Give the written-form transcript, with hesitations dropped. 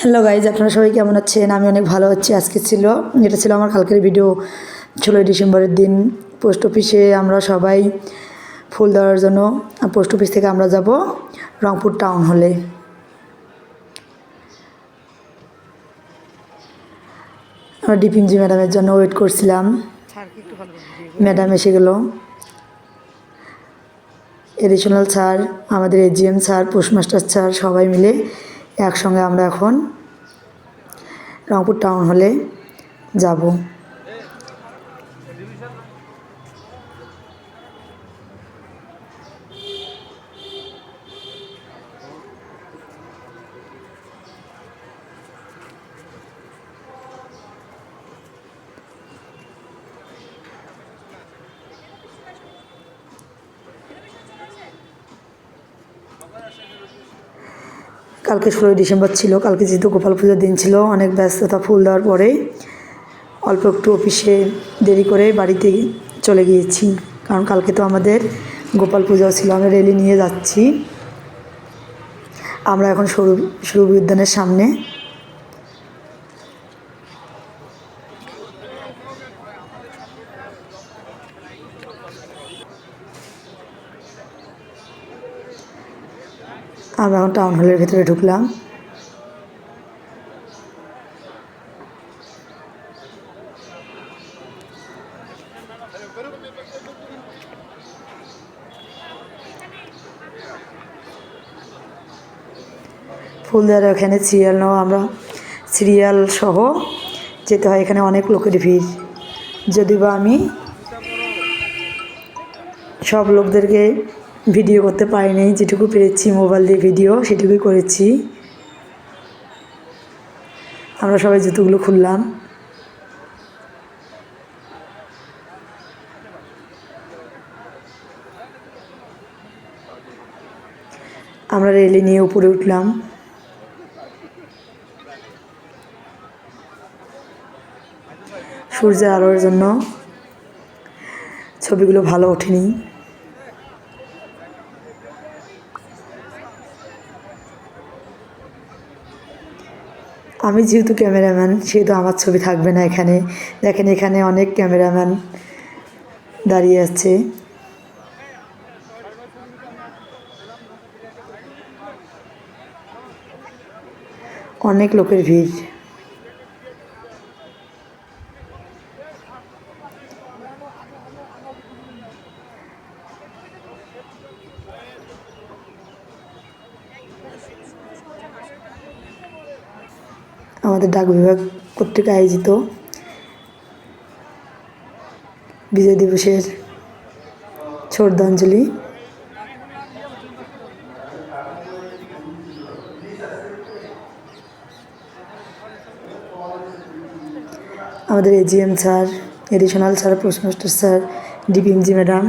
Hello guys, আপনারা সবাই কেমন আছেন? আমি অনেক ভালো আছি। এটা ছিল আমার কালকের ভিডিও। 16ই ডিসেম্বরের দিন পোস্ট অফিসে আমরা সবাই ফুল দেওয়ার জন্য পোস্ট অফিস থেকে আমরা যাব রংপুর টাউন হলে। আমরা ডিপিএমজি ম্যাডামের জন্য ওয়েট করছিলাম। ম্যাডাম এসে গেল। এডিশনাল স্যার, আমাদের এজিএম স্যার, পোস্টমাস্টার স্যার সবাই মিলে একসঙ্গে আমরা এখন রংপুর টাউন হলে যাব। কালকে 16ই ডিসেম্বর ছিল। কালকে যেহেতু গোপাল পুজোর দিন ছিল, অনেক ব্যস্ততা। ফুল দেওয়ার পরে অল্প একটু অফিসে দেরি করে বাড়িতে চলে গিয়েছি, কারণ কালকে তো আমাদের গোপাল পূজাও ছিল। আমরা র্যালি নিয়ে যাচ্ছি। আমরা এখন সুরভি উদ্যানের সামনে। আমরা এখন টাউন হলের ভেতরে ঢুকলাম। ফুল দেওয়ার এখানে সিরিয়াল নেওয়া, আমরা সিরিয়াল সহ যেতে হয়। এখানে অনেক লোকের ভিড়। যদিও বা আমি সব লোকদেরকে ভিডিও করতে পারিনি, যেটুকু পেরেছি মোবাইল দিয়ে ভিডিও সেটুকুই করেছি। আমরা সবাই জুতোগুলো খুললাম। আমরা রেলি নিয়ে উপরে উঠলাম। সূর্যের আলোর জন্য ছবিগুলো ভালো ওঠেনি। আমি যেহেতু ক্যামেরাম্যান, সেহেতু আমার ছবি থাকবে না এখানে। দেখেন, এখানে অনেক ক্যামেরাম্যান দাঁড়িয়ে আছে। অনেক লোকের ভিড়। আমাদের ডাক বিভাগ কর্তৃক আয়োজিত বিজয় দিবসের শ্রদ্ধাঞ্জলি। আমাদের AGM sir, additional sir, postmaster sir, DPMG madam,